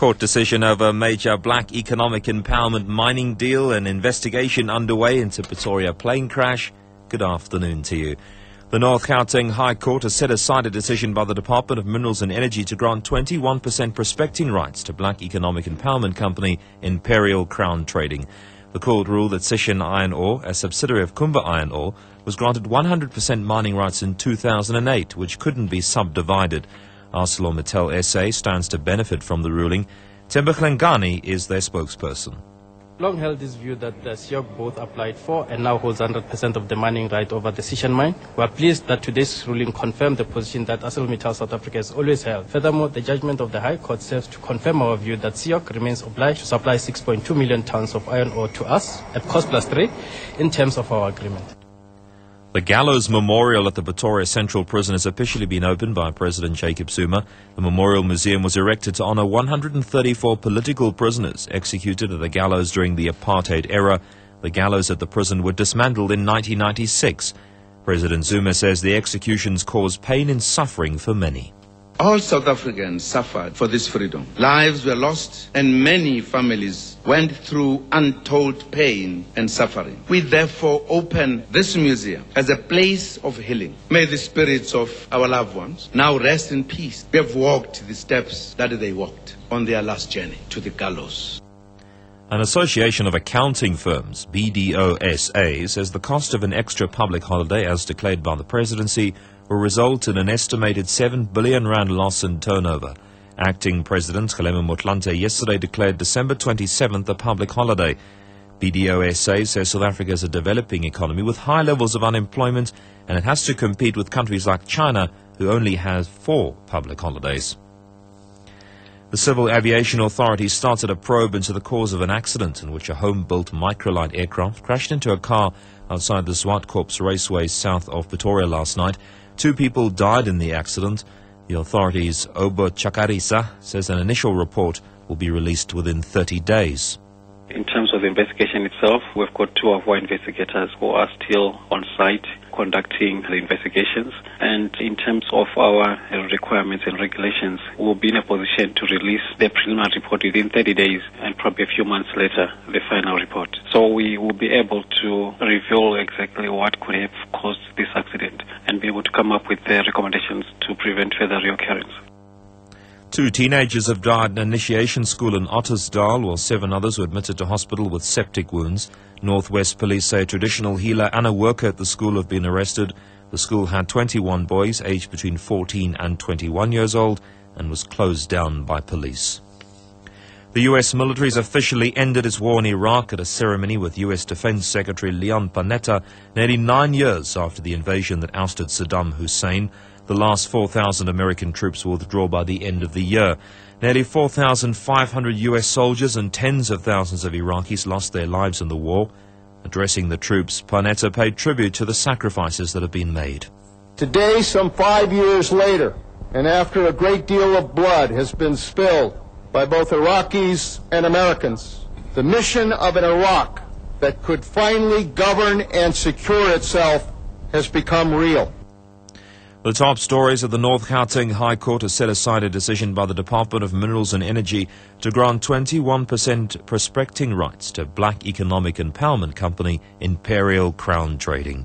court decision over a major black economic empowerment mining deal, an investigation underway into Pretoria plane crash. Good afternoon to you. The North Gauteng High Court has set aside a decision by the Department of Minerals and Energy to grant 21% prospecting rights to black economic empowerment company Imperial Crown Trading. The court ruled that Sishen Iron Ore, a subsidiary of Kumba Iron Ore, was granted 100% mining rights in 2008, which couldn't be subdivided. ArcelorMittal SA stands to benefit from the ruling. Themba Glengani is their spokesperson. Long held this view that the SIOC both applied for and now holds 100% of the mining right over the Sishen mine. We are pleased that today's ruling confirmed the position that ArcelorMittal South Africa has always held. Furthermore, the judgment of the High Court serves to confirm our view that SIOC remains obliged to supply 6.2 million tons of iron ore to us at cost plus 3 in terms of our agreement. The Gallows Memorial at the Pretoria Central Prison has officially been opened by President Jacob Zuma. The Memorial Museum was erected to honour 134 political prisoners executed at the gallows during the apartheid era. The gallows at the prison were dismantled in 1996. President Zuma says the executions caused pain and suffering for many. All South Africans suffered for this freedom. Lives were lost and many families went through untold pain and suffering. We therefore open this museum as a place of healing. May the spirits of our loved ones now rest in peace. They have walked the steps that they walked on their last journey to the gallows. An association of accounting firms, BDO-SA, says the cost of an extra public holiday, as declared by the presidency, will result in an estimated 7 billion rand loss in turnover. Acting President Kgalema Motlanthe yesterday declared December 27th a public holiday. BDO-SA says South Africa is a developing economy with high levels of unemployment, and it has to compete with countries like China, who only has 4 public holidays. The Civil Aviation Authority started a probe into the cause of an accident in which a home-built microlight aircraft crashed into a car outside the Zwartkops Raceway south of Pretoria last night. 2 people died in the accident. The authorities' Obo Chakarisa says an initial report will be released within 30 days. In terms of the investigation itself, we've got 2 of our investigators who are still on site conducting the investigations. And in terms of our requirements and regulations, we'll be in a position to release the preliminary report within 30 days and probably a few months later, the final report. So we will be able to reveal exactly what could have caused this accident and be able to come up with the recommendations to prevent further reoccurrence. 2 teenagers have died in an initiation school in Ottersdal, while 7 others were admitted to hospital with septic wounds. Northwest Police say a traditional healer and a worker at the school have been arrested. The school had 21 boys aged between 14 and 21 years old and was closed down by police. The U.S. military has officially ended its war in Iraq at a ceremony with U.S. Defense Secretary Leon Panetta nearly 9 years after the invasion that ousted Saddam Hussein. The last 4,000 American troops will withdraw by the end of the year. Nearly 4,500 U.S. soldiers and tens of thousands of Iraqis lost their lives in the war. Addressing the troops, Panetta paid tribute to the sacrifices that have been made. Today, some 5 years later, and after a great deal of blood has been spilled by both Iraqis and Americans, the mission of an Iraq that could finally govern and secure itself has become real. The top stories of the North Gauteng High Court has set aside a decision by the Department of Minerals and Energy to grant 21% prospecting rights to black economic empowerment company Imperial Crown Trading.